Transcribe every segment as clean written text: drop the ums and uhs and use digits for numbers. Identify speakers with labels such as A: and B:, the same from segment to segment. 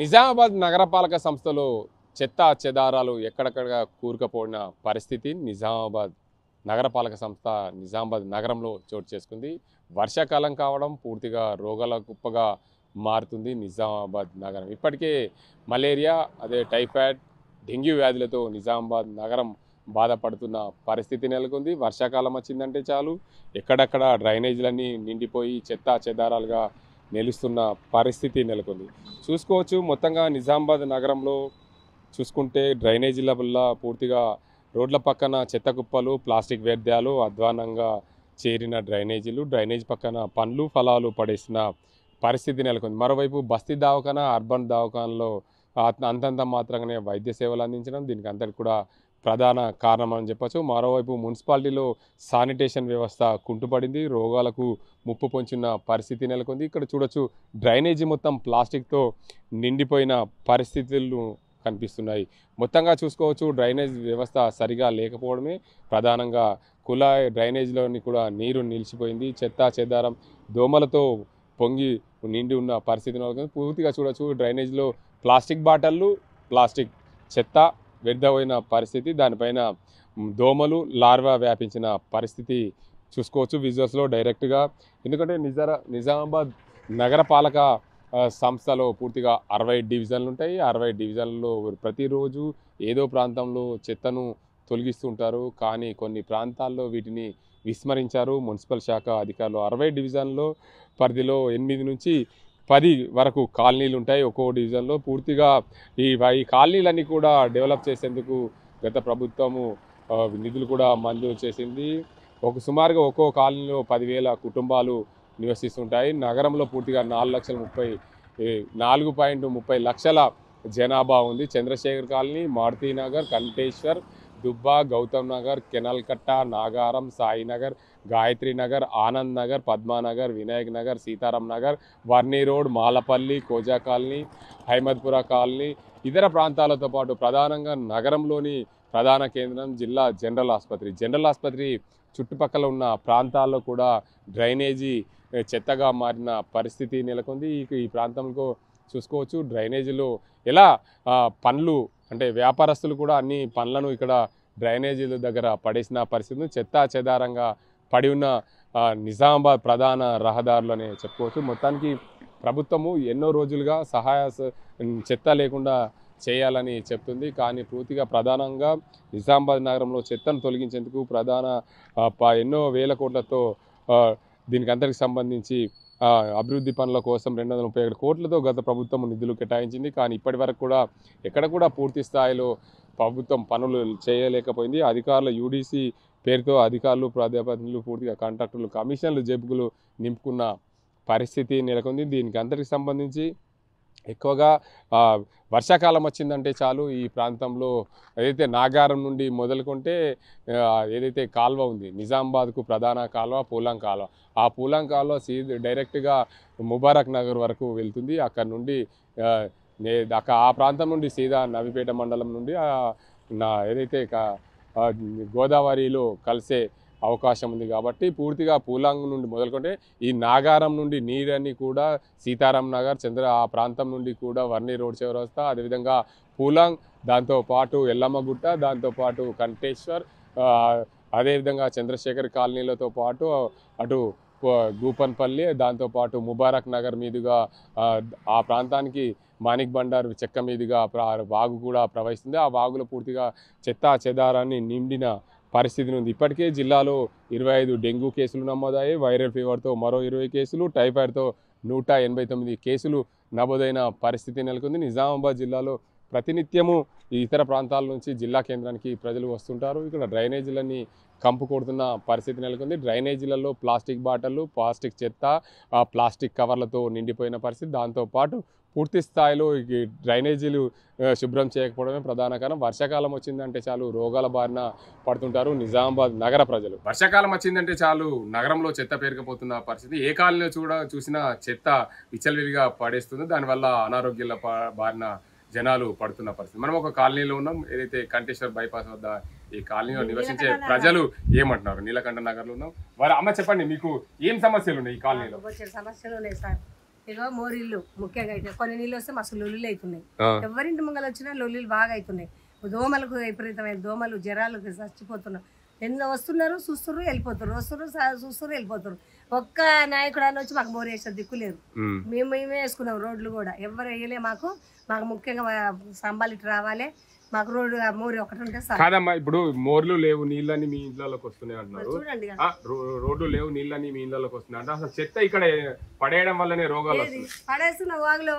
A: నిజామాబాద్ నగరపాలక సంస్థలో చెత్త చెదారాలు ఎక్కడెక్కడ కూరుకుపోయిన పరిస్థితి నిజామాబాద్ నగరపాలక సంస్థ నిజామాబాద్ నగరంలో చోటు చేసుకుంది. వర్షాకాలం కావడం పూర్తిగా రోగాల కుప్పగా మారుతుంది నిజామాబాద్ నగరం. ఇప్పటికే మలేరియా, అదే టైఫాయిడ్, డెంగ్యూ వ్యాధులతో నిజామాబాద్ నగరం బాధపడుతున్న పరిస్థితి నెలకొంది. వర్షాకాలం వచ్చిందంటే చాలు ఎక్కడెక్కడ డ్రైనేజీలన్నీ నిండిపోయి చెత్త చెదారాలుగా నిలుస్తున్న పరిస్థితి నెలకొంది. చూసుకోవచ్చు, మొత్తంగా నిజామాబాద్ నగరంలో చూసుకుంటే డ్రైనేజీల వల్ల పూర్తిగా రోడ్ల పక్కన చెత్త కుప్పలు, ప్లాస్టిక్ వ్యర్థాలు, అధ్వానంగా చేరిన డ్రైనేజ్ పక్కన పండ్లు ఫలాలు పడేసిన పరిస్థితి నెలకొంది. మరోవైపు బస్తీ దవాఖానా, అర్బన్ దవాఖానలో అంతంత మాత్రంగానే వైద్య సేవలు అందించడం దీనికి అంతటి కూడా ప్రధాన కారణం అని చెప్పచ్చు. మరోవైపు మున్సిపాలిటీలో శానిటేషన్ వ్యవస్థ కుంటుపడింది, రోగాలకు ముప్పు పొంచిన పరిస్థితి నెలకొంది. ఇక్కడ చూడొచ్చు, డ్రైనేజీ మొత్తం ప్లాస్టిక్తో నిండిపోయిన పరిస్థితులు కనిపిస్తున్నాయి. మొత్తంగా చూసుకోవచ్చు, డ్రైనేజ్ వ్యవస్థ సరిగా లేకపోవడమే ప్రధానంగా కుళాయి డ్రైనేజీలోని కూడా నీరు నిలిచిపోయింది. చెత్త చెదారం దోమలతో పొంగి నిండి ఉన్న పరిస్థితి నెలకొంది. పూర్తిగా చూడొచ్చు, డ్రైనేజీలో ప్లాస్టిక్ బాటిళ్ళు, ప్లాస్టిక్ చెత్త వ్యర్థమైన పరిస్థితి, దానిపైన దోమలు లార్వా వ్యాపించిన పరిస్థితి చూసుకోవచ్చు విజువల్స్లో డైరెక్ట్గా. ఎందుకంటే నిజామాబాద్ నగరపాలక సంస్థలో పూర్తిగా 60 డివిజన్లు ఉంటాయి. 60 డివిజన్లలో ప్రతిరోజు ఏదో ప్రాంతంలో చెత్తను తొలగిస్తుంటారు. కానీ కొన్ని ప్రాంతాల్లో వీటిని విస్మరించారు మున్సిపల్ శాఖ అధికారులు. 60 డివిజన్లో పరిధిలో 8 నుంచి 10 వరకు కాలనీలు ఉంటాయి ఒక్కో డివిజన్లో. పూర్తిగా ఈ కాలనీలన్నీ కూడా డెవలప్ చేసేందుకు గత ప్రభుత్వము నిధులు కూడా మంజూరు చేసింది. సుమారుగా ఒక్కో కాలనీలో 10,000 కుటుంబాలు నివసిస్తుంటాయి. నగరంలో పూర్తిగా 4.30 లక్షల జనాభా ఉంది. Chandrashekar colony, Maruti Nagar, Kanteshwar, Dubba, Gautam Nagar, canal Katta, Nagaram, Sainagar, Gayatri Nagar, Anand Nagar, Padmanagar, Vinayak Nagar, Sitaram Nagar, Varni road, Malapalli, Khoja colony, Haimadpura colony, ఇతర ప్రాంతాలతో పాటు ప్రధానంగా నగరంలోని ప్రధాన కేంద్రం జిల్లా జనరల్ ఆసుపత్రి చుట్టుపక్కల ఉన్న ప్రాంతాల్లో కూడా డ్రైనేజీ చెత్తగా మారిన పరిస్థితి నెలకొంది. ఈ ప్రాంతంలో చూసుకోవచ్చు, డ్రైనేజీలో ఎలా పండ్లు అంటే వ్యాపారస్తులు కూడా అన్ని పండ్లను ఇక్కడ డ్రైనేజీల దగ్గర పడేసిన పరిస్థితి, చెత్త చెదారంగా పడి ఉన్న నిజామాబాద్ ప్రధాన రహదారులనే చెప్పుకోవచ్చు. మొత్తానికి ప్రభుత్వము ఎన్నో రోజులుగా చెత్త లేకుండా చేయాలని చెప్తుంది. కానీ పూర్తిగా ప్రధానంగా నిజామాబాద్ నగరంలో చెత్తను తొలగించేందుకు ఎన్నో వేల కోట్లతో దీనికి అందరికి సంబంధించి అభివృద్ధి పనుల కోసం 237 కోట్లతో గత ప్రభుత్వం నిధులు కేటాయించింది. కానీ ఇప్పటి వరకు కూడా ఎక్కడ కూడా పూర్తి స్థాయిలో ప్రభుత్వం పనులు చేయలేకపోయింది. అధికారుల యూడీసీ పేరుతో అధికారులు, ప్రాధ్యాపకులు, పూర్తిగా కాంట్రాక్టర్లు కమిషన్లు జేబులు నింపుకున్న పరిస్థితి నెలకొంది. దీనికి అందరికి సంబంధించి ఎక్కువగా వర్షాకాలం వచ్చిందంటే చాలు ఈ ప్రాంతంలో ఏదైతే నాగారం నుండి మొదలుకుంటే ఏదైతే కాల్వ ఉంది, నిజామాబాద్కు ప్రధాన కాల్వ పూలాం కాల్వ, ఆ పూలాం కాల్వ డైరెక్ట్గా ముబారక్ నగర్ వరకు వెళ్తుంది. అక్కడ నుండి ఆ ప్రాంతం నుండి సీదా నవిపేట మండలం నుండి ఏదైతే గోదావరిలో కలిసే అవకాశం ఉంది. కాబట్టి పూర్తిగా పూలాంగ్ నుండి మొదలుకుంటే ఈ నాగారం నుండి నీరన్నీ కూడా సీతారాం నగర్, ఆ ప్రాంతం నుండి కూడా వర్ణి రోడ్ చౌరస్తా, అదేవిధంగా పూలాంగ్, దాంతోపాటు ఎల్లమ్మగుట్ట, దాంతోపాటు కంటేశ్వర్, అదేవిధంగా చంద్రశేఖర్ కాలనీలతో పాటు అటు గూపన్పల్లి, దాంతోపాటు ముబారక్ నగర్ మీదుగా ఆ ప్రాంతానికి మాణిక్ బండార్ చెక్క మీదుగా వాగు కూడా ప్రవహిస్తుంది. ఆ వాగులో పూర్తిగా చెత్త చెదారాన్ని నిండిన పరిస్థితి ఉంది. ఇప్పటికే జిల్లాలో 25 డెంగ్యూ కేసులు నమోదయ్యాయి. వైరల్ ఫీవర్తో మరో 20 కేసులు, టైఫాయిడ్తో 189 కేసులు నమోదైన పరిస్థితి నెలకొంది. నిజామాబాద్ జిల్లాలో ప్రతినిత్యము ఇతర ప్రాంతాల నుంచి జిల్లా కేంద్రానికి ప్రజలు వస్తుంటారు. ఇక్కడ డ్రైనేజీలన్నీ కంపు కొడుతున్న పరిస్థితి నెలకొంది. డ్రైనేజీలలో ప్లాస్టిక్ బాటిళ్ళు, ప్లాస్టిక్ చెత్త, ప్లాస్టిక్ కవర్లతో నిండిపోయిన పరిస్థితి. దాంతోపాటు పూర్తి స్థాయిలో ఈ డ్రైనేజీలు శుభ్రం చేయకపోవడమే ప్రధాన కారణం. వర్షాకాలం వచ్చిందంటే చాలు రోగాల బారిన పడుతుంటారు నిజామాబాద్ నగర ప్రజలు. వర్షాకాలం వచ్చిందంటే చాలు నగరంలో చెత్త పేరుకుపోతున్న పరిస్థితి. ఏ కాలనీలో చూసినా చెత్త విచ్చలవిడిగా పడేస్తుంది. దానివల్ల అనారోగ్యాల బారిన జనాలు పడుతున్న పరిస్థితి. మనం ఒక కాలనీలో ఉన్నాం, ఏదైతే కంటేశ్వర్ బైపాస్ వద్ద ఈ కాలనీలో నివసించే ప్రజలు ఏమంటున్నారు? నీలకంఠ నగర్లో ఉన్నాం. అమ్మ చెప్పండి, మీకు ఏం సమస్యలు ఉన్నాయి ఈ కాలనీలో?
B: సమస్యలు ఉన్నాయి సార్. ఇగో మోరీళ్ళు ముఖ్యంగా అయితే కొన్ని నీళ్ళు వస్తే మస్తు లొల్లులు అవుతున్నాయి. ఎవరింటి ముంగలు వచ్చినా లొల్లులు బాగా అవుతున్నాయి. దోమలకు విపరీతమైన దోమలు జ్వరాలకు చచ్చిపోతున్నాం. ఎన్నో వస్తున్నారు చూస్తున్నారు వెళ్ళిపోతారు, వస్తున్నారు చూస్తున్నారు వెళ్ళిపోతారు. ఒక్క నాయకుడు అని వచ్చి మాకు మోరీ వేసే దిక్కు లేరు. మేమే వేసుకున్నాం రోడ్లు కూడా ఎవరు వేయలే. మాకు ముఖ్యంగా సంబాలిటి రావాలి. మాకు రోడ్డు మోరీ ఒకటి ఉంటే
A: కాదమ్మా. ఇప్పుడు మోర్లు లేవు నీళ్ళని మీ ఇంట్లోకి వస్తున్నాయి అంటున్నారు.
B: చూడండి
A: రోడ్డు లేవు నీళ్ళని మీ ఇంట్లోకి వస్తున్నాయి అంటే అసలు చెత్త ఇక్కడ పడేయడం వల్లనే రోగాలు
B: పడేస్తున్న వాగులు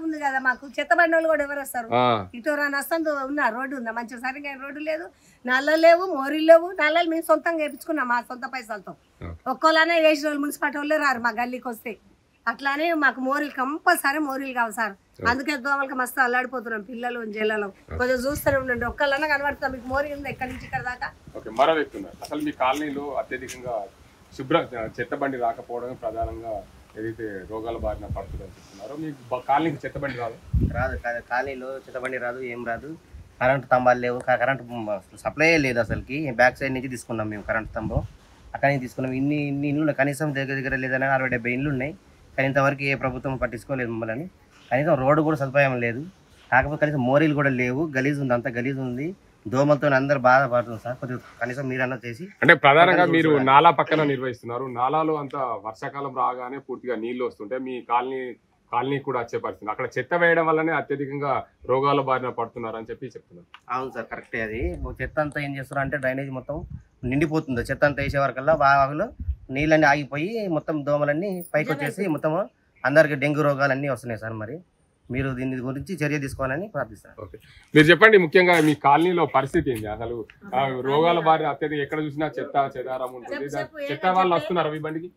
B: ఉంది కదా. మాకు చెత్త బండి వాళ్ళు కూడా ఎవరు వస్తారు? ఇటు నష్టంతో ఉన్న రోడ్డు ఉందా? మంచిగా సరిగా రోడ్డు లేదు, నల్లలు లేవు, మోరీలు లేవు. నల్లలు మేము సొంతంగా వేయించుకున్నాం మా సొంత పైసలతో. ఒక్కోలానే వేసిన వాళ్ళు మున్సిపాలిటీ వాళ్ళే రారు మా గల్లీకి వస్తే. అట్లానే మాకు మోరీలు కంపల్సరీ మోరీలు కావాలి సార్. అందుకే దోమలకి మస్తు అల్లాడిపోతున్నాం పిల్లలు జిల్లాలో. కొంచెం చూస్తూనే ఉండండి, ఒక్కళ్ళన్నా కనబడుతున్నాం. మీకు మోరీ ఉంది ఎక్కడి నుంచి ఇక్కడ దాకా.
A: మరో వ్యక్తున్నారు. అసలు మీ కాలనీలో అత్యధికంగా శుభ్ర చెత్త బండి రాకపోవడం ప్రధానంగా ఏదైతే రోగాల బారిన పడుతుందని చెప్తున్నారు. మీ కాలనీకి చెత్త బండి రాదు?
C: కాలనీలో చెత్త బండి రాదు, ఏం రాదు. కరెంటు స్తంభాలు లేవు, కరెంటు సప్లై లేదు అసలుకి. బ్యాక్ సైడ్ నుంచి తీసుకున్నాం మేము కరెంటు స్తంభం. అక్కడి నుంచి తీసుకున్నాం. ఇన్ని ఇండ్లు కనీసం దగ్గర లేదని 60-70 ఇండ్లు ఉన్నాయి. కానీ ఇంతవరకు ఏ ప్రభుత్వం పట్టించుకోలేదు మమ్మల్ని. కనీసం రోడ్డు కూడా సదుపాయం లేదు. కాకపోతే కనీసం మోరీలు కూడా లేవు. గలీజ్ ఉంది, అంత గలీజ్ ఉంది. దోమలతో అందరూ బాధపడుతుంది సార్. కొద్దిగా కనీసం మీరన్నా చేసి.
A: అంటే ప్రధానంగా మీరు నాలా పక్కన నిర్వహిస్తున్నారు. నాలాలో అంత వర్షాకాలం రాగానే పూర్తిగా నీళ్లు వస్తుంటే మీ కాలనీ కూడా వచ్చే పరిస్థితి. అక్కడ చెత్త వేయడం వల్లనే అత్యధికంగా రోగాల బారిన పడుతున్నారు అని చెప్తున్నారు.
C: అవును సార్, కరెక్టే. అది చెత్త అంతా ఏం చేస్తారు అంటే డ్రైనేజ్ మొత్తం నిండిపోతుంది. చెత్త అంతా వేసే వరకల్లా వాగులో నీళ్ళన్నీ ఆగిపోయి మొత్తం దోమలన్నీ పైకి వచ్చేసి మొత్తం అందరికి డెంగ్యూ రోగాలన్నీ వస్తున్నాయి సార్. మరి మీరు దీని గురించి చర్య తీసుకోవాలని ప్రార్థిస్తారు.
A: ఓకే, మీరు చెప్పండి. ముఖ్యంగా మీ కాలనీలో పరిస్థితి ఏంటి? అసలు రోగాల బారిన అత్యధిక ఎక్కడ చూసినా చెత్త చెదారం ఉంటుంది. చెత్త వాళ్ళు వస్తున్నారు మీ బండికి?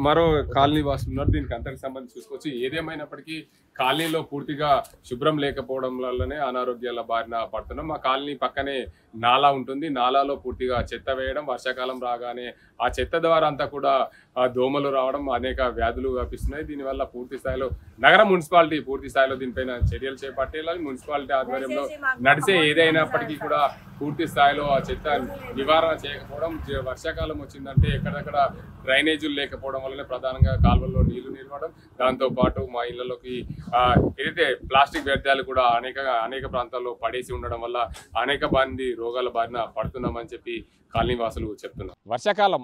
A: మరో కాలనీ వాసులు ఉన్నారు. దీనికి అంతకు సంబంధించి చూసుకోవచ్చు. ఏదేమైనప్పటికీ కాలనీలో పూర్తిగా శుభ్రం లేకపోవడం వల్లనే అనారోగ్యాల బారిన పడుతున్నాం. మా కాలనీ పక్కనే నాలా ఉంటుంది. నాలాలో పూర్తిగా చెత్త వేయడం, వర్షాకాలం రాగానే ఆ చెత్త ద్వారా అంతా కూడా దోమలు రావడం, అనేక వ్యాధులు వ్యాపిస్తున్నాయి. దీనివల్ల పూర్తి స్థాయిలో నగర మున్సిపాలిటీ పూర్తి స్థాయిలో దీనిపైన చర్యలు చేపట్టేయాలి. మున్సిపాలిటీ ఆధ్వర్యంలో నడిచే ఏదైనప్పటికీ కూడా పూర్తి స్థాయిలో ఆ చెత్త నివారణ చేయకపోవడం. వర్షాకాలం వచ్చిందంటే ఎక్కడెక్కడ డ్రైనేజీలు లేకపోవడం వల్లనే ప్రధానంగా కాలువల్లో నీళ్లు నిలవడం. దాంతోపాటు మా ఇళ్లలోకి ఏదైతే ప్లాస్టిక్ వ్యర్థాలు కూడా అనేక ప్రాంతాల్లో పడేసి ఉండడం వల్ల అనేక మంది రోగాల బారిన పడుతున్నామని చెప్పి కాలనీ వాసులు చెప్తున్నారు. వర్షాకాలం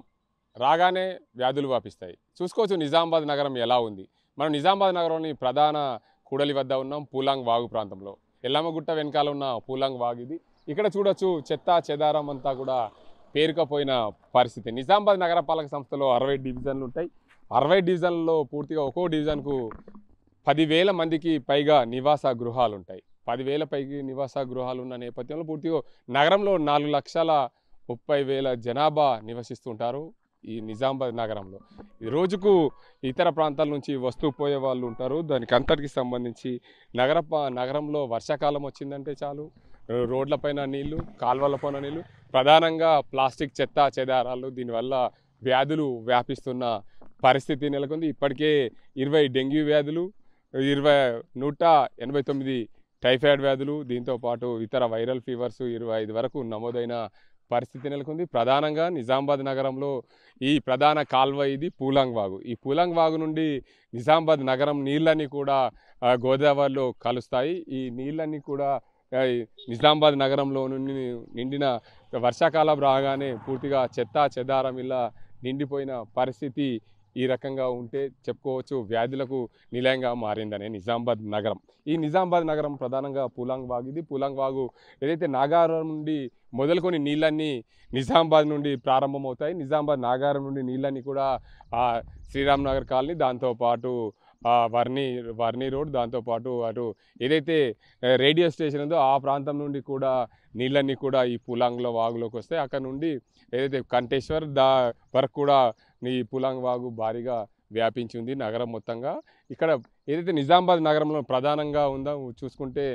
A: రాగానే వ్యాధులు వ్యాపిస్తాయి. చూసుకోవచ్చు నిజామాబాద్ నగరం ఎలా ఉంది. మనం నిజామాబాద్ నగరంలోని ప్రధాన కూడలి వద్ద ఉన్నాం, పూలాంగ్ వాగు ప్రాంతంలో. ఎల్లమ్మగుట్ట వెనకాల ఉన్న పూలాంగ్ వాగు ఇది. ఇక్కడ చూడొచ్చు చెత్త చెదారం అంతా కూడా పేరుకపోయిన పరిస్థితి. నిజామాబాద్ నగరపాలక సంస్థలో 60 డివిజన్లు ఉంటాయి. 60 డివిజన్లలో పూర్తిగా ఒక్కో డివిజన్కు 10,000 మందికి పైగా నివాస గృహాలు ఉంటాయి. 10,000 పైకి నివాస గృహాలు ఉన్న నేపథ్యంలో పూర్తిగా నగరంలో 4,30,000 జనాభా నివసిస్తుంటారు ఈ నిజామాబాద్ నగరంలో. ఈ రోజుకు ఇతర ప్రాంతాల నుంచి వస్తూ పోయే వాళ్ళు ఉంటారు. దానికి అంతటికి సంబంధించి నగరంలో వర్షాకాలం వచ్చిందంటే చాలు రోడ్లపైన నీళ్లు, కాల్వలపైన నీళ్లు, ప్రధానంగా ప్లాస్టిక్ చెత్త చెదారాలు, దీనివల్ల వ్యాధులు వ్యాపిస్తున్న పరిస్థితి నెలకొంది. ఇప్పటికే 20 డెంగ్యూ వ్యాధులు, 189 టైఫాయిడ్ వ్యాధులు, దీంతోపాటు ఇతర వైరల్ ఫీవర్స్ 25 వరకు నమోదైన పరిస్థితి నెలకొంది. ప్రధానంగా నిజామాబాద్ నగరంలో ఈ ప్రధాన కాల్వ ఇది పూలాంగ్ వాగు. ఈ పూలాంగ్ వాగు నుండి నిజామాబాద్ నగరం నీళ్ళన్నీ కూడా గోదావరిలో కలుస్తాయి. ఈ నీళ్ళన్నీ కూడా నిజామాబాద్ నగరంలో నుండి నిండిన వర్షాకాలం రాగానే పూర్తిగా చెత్త చెదారం ఇలా నిండిపోయిన పరిస్థితి ఈ రకంగా ఉంటే చెప్పుకోవచ్చు వ్యాధులకు నిలయంగా మారిందనే నిజామాబాద్ నగరం. ఈ నిజామాబాద్ నగరం ప్రధానంగా పూలాంగ్ వాగు ఇది. పూలాంగ్ వాగు ఏదైతే నాగారం నుండి మొదలుకొని నీళ్ళన్నీ నిజామాబాద్ నుండి ప్రారంభమవుతాయి. నిజామాబాద్ నాగారం నుండి నీళ్ళన్నీ కూడా శ్రీరామ్ నగర్ కాలనీ, దాంతోపాటు వర్ణి రోడ్, దాంతోపాటు అటు ఏదైతే రేడియో స్టేషన్ ఉందో ఆ ప్రాంతం నుండి కూడా నీళ్ళన్నీ కూడా ఈ పూలాంగ్లో వాగులోకి వస్తాయి. అక్కడ నుండి ఏదైతే కంటేశ్వర్ వరకు కూడా ఈ పూలాంగ్ వాగు భారీగా వ్యాపించి ఉంది నగరం మొత్తంగా. ఇక్కడ ఏదైతే నిజామాబాద్ నగరంలో ప్రధానంగా ఉందో చూసుకుంటే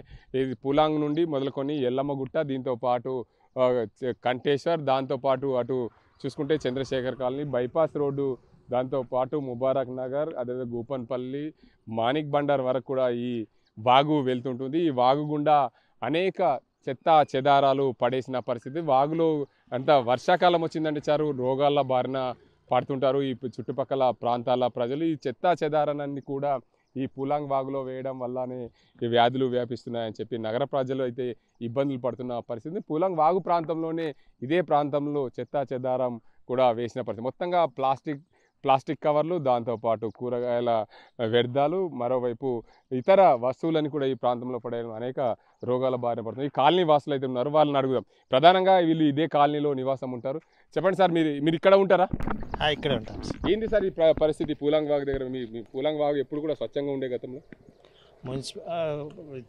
A: ఇది పూలాంగ్ నుండి మొదలుకొని ఎల్లమ్మగుట్ట, దీంతోపాటు కంటేశ్వర్, దాంతోపాటు అటు చూసుకుంటే చంద్రశేఖర్ కాలనీ, బైపాస్ రోడ్డు, దాంతోపాటు ముబారక్ నగర్, అదేవిధంగా గోపన్పల్లి, మాణిక్ బండార్ వరకు కూడా ఈ వాగు వెళ్తుంటుంది. ఈ వాగు గుండా అనేక చెత్త చెదారాలు పడేసిన పరిస్థితి. వాగులో అంతా వర్షాకాలం వచ్చిందంటే చాలు రోగాల బారిన పడుతుంటారు. ఈ చుట్టుపక్కల ప్రాంతాల ప్రజలు ఈ చెత్తా చెదారాన్ని కూడా ఈ పూలాంగ్ వాగులో వేయడం వల్లనే ఈ వ్యాధులు వ్యాపిస్తున్నాయని చెప్పి నగర ప్రజలు అయితే ఇబ్బందులు పడుతున్న పరిస్థితి. పూలాంగ్ వాగు ప్రాంతంలోనే ఇదే ప్రాంతంలో చెత్తా చెదారం కూడా వేసిన పరిస్థితి. మొత్తంగా ప్లాస్టిక్ కవర్లు, దాంతోపాటు కూరగాయల వ్యర్థాలు, మరోవైపు ఇతర వస్తువులని కూడా ఈ ప్రాంతంలో పడేయడం అనేక రోగాల బారిన పడుతుంది. ఈ కాలనీ వాసులు అయితే ఉన్నారు, వాళ్ళని అడుగుదాం. ప్రధానంగా వీళ్ళు ఇదే కాలనీలో నివాసం ఉంటారు. చెప్పండి సార్, మీరు ఇక్కడ ఉంటారా?
D: ఇక్కడే ఉంటాం.
A: ఏంటి సార్ ఈ పరిస్థితి పూలాంగ్ వాగు దగ్గర? మీ పూలాంగ్ వాగు ఎప్పుడు కూడా స్వచ్ఛంగా ఉండే గతంలో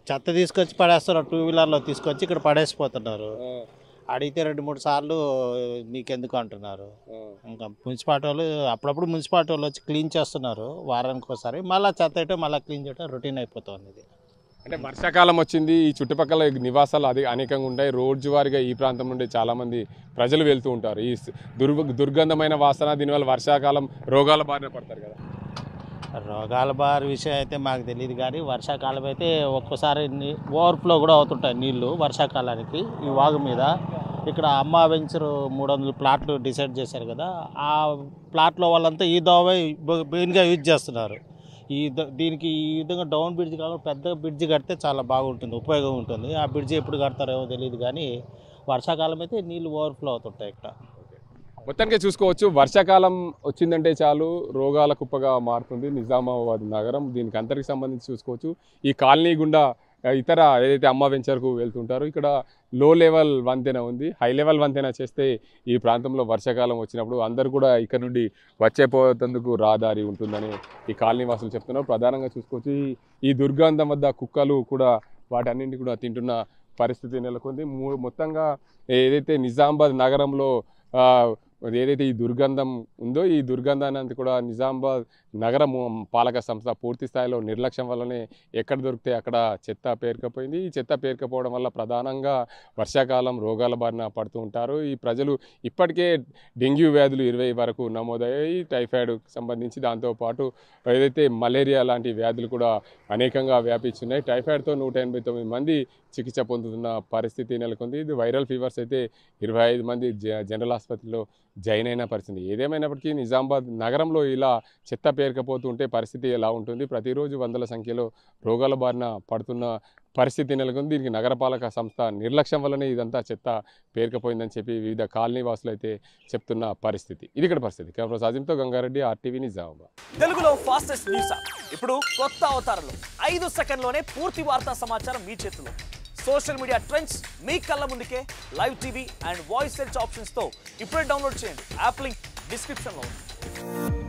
D: చెత్త తీసుకొచ్చి పడేస్తున్నారు, 2 వీలర్లో తీసుకొచ్చి ఇక్కడ పడేసిపోతున్నారు. అడిగితే 2-3 సార్లు మీకెందుకు అంటున్నారు. ఇంకా మున్సిపాలిటీ వాళ్ళు అప్పుడప్పుడు వచ్చి క్లీన్ చేస్తున్నారు వారానికి ఒకసారి, మళ్ళీ చెత్త అయితే మళ్ళీ క్లీన్ చేయడం రొటీన్ అయిపోతుంది. ఇది
A: అంటే వర్షాకాలం వచ్చింది, ఈ చుట్టుపక్కల నివాసాలు అనేకంగా ఉంటాయి. రోజువారీగా ఈ ప్రాంతం నుండి చాలామంది ప్రజలు వెళ్తూ ఉంటారు. ఈ దుర్గంధమైన వాసన, దీనివల్ల వర్షాకాలం రోగాల బారిన పడతారు కదా.
D: రోగాల బారి విషయం అయితే మాకు తెలియదు, కానీ వర్షాకాలం అయితే ఒక్కోసారి ఓవర్ఫ్లో కూడా అవుతుంటాయి నీళ్లు వర్షాకాలానికి. ఈ వాగు మీద ఇక్కడ అమ్మా వెంచర్ 300 ప్లాట్లు డిసైడ్ చేశారు కదా, ఆ ప్లాట్లో వాళ్ళంతా ఈ దోవ మెయిన్గా యూజ్ చేస్తున్నారు. దీనికి ఈ విధంగా డౌన్ బ్రిడ్జ్ కాకుండా పెద్ద బ్రిడ్జ్ కడితే చాలా బాగుంటుంది, ఉపయోగం ఉంటుంది. ఆ బ్రిడ్జ్ ఎప్పుడు కడతారో తెలియదు, కానీ వర్షాకాలం అయితే నీళ్ళు ఓవర్ఫ్లో అవుతుంటాయి ఇక్కడ.
A: మొత్తానికి చూసుకోవచ్చు, వర్షాకాలం వచ్చిందంటే చాలు రోగాల కుప్పగా మారుతుంది నిజామాబాద్ నగరం. దీనికి అంతరికి సంబంధించి చూసుకోవచ్చు. ఈ కాలనీ గుండా ఇతర ఏదైతే అమ్మ వెంచర్కు వెళ్తుంటారో ఇక్కడ లో లెవెల్ వంతెన ఉంది. హై లెవెల్ వంతెన చేస్తే ఈ ప్రాంతంలో వర్షాకాలం వచ్చినప్పుడు అందరూ కూడా ఇక్కడ నుండి వచ్చేపోయేందుకు రహదారి ఉంటుందని ఈ కాలనీ వాసులు చెప్తున్నారు. ప్రధానంగా చూసుకోవచ్చు, ఈ దుర్గంధం వద్ద కుక్కలు కూడా వాటన్నింటినీ కూడా తింటున్న పరిస్థితి నెలకొంది. మొత్తంగా ఏదైతే నిజామాబాద్ నగరంలో ఏదైతే ఈ దుర్గంధం ఉందో, ఈ దుర్గంధాన్ని కూడా నిజామాబాద్ నగర పాలక సంస్థ పూర్తి స్థాయిలో నిర్లక్ష్యం వల్లనే ఎక్కడ దొరికితే అక్కడ చెత్త పేరుకపోయింది. ఈ చెత్త పేరుకపోవడం వల్ల ప్రధానంగా వర్షాకాలం రోగాల బారిన పడుతూ ఉంటారు. ఈ ప్రజలు ఇప్పటికే డెంగ్యూ వ్యాధులు 20 వరకు నమోదయ్యాయి, టైఫాయిడ్కి సంబంధించి. దాంతోపాటు ఏదైతే మలేరియా లాంటి వ్యాధులు కూడా అనేకంగా వ్యాపించున్నాయి. టైఫాయిడ్తో 189 మంది చికిత్స పొందుతున్న పరిస్థితి నెలకొంది. ఇది వైరల్ ఫీవర్స్ అయితే 25 మంది జనరల్ ఆసుపత్రిలో జాయిన్ అయిన పరిస్థితి. ఏదేమైనప్పటికీ నిజామాబాద్ నగరంలో ఇలా చెత్త పేరుకపోతుంటే పరిస్థితి ఎలా ఉంటుంది? ప్రతిరోజు వందల సంఖ్యలో రోగాల బారిన పడుతున్న పరిస్థితి నెలకొంది. దీనికి నగరపాలక సంస్థ నిర్లక్ష్యం వల్లనే ఇదంతా చెత్త పేరుకపోయిందని చెప్పి వివిధ కాలనీ వాసులు అయితే చెప్తున్న పరిస్థితి. ఇది ఇక్కడ పరిస్థితి. కెమెరా సాజింతో గంగారెడ్డి, RTV నిజామాబాద్.
E: తెలుగులో ఫాస్టెస్ట్ న్యూస్ ఇప్పుడు కొత్త అవతారంలో 5 సెకండ్లోనే పూర్తి వార్తా సమాచారం మీ చేతిలో. సోషల్ మీడియా ట్రెండ్స్ మీ కళ్ళ ముందుకే live TV and voice search ఆప్షన్స్తో ఇప్పుడే డౌన్లోడ్ చేయండి. యాప్ లింక్ డిస్క్రిప్షన్లో ఉంది.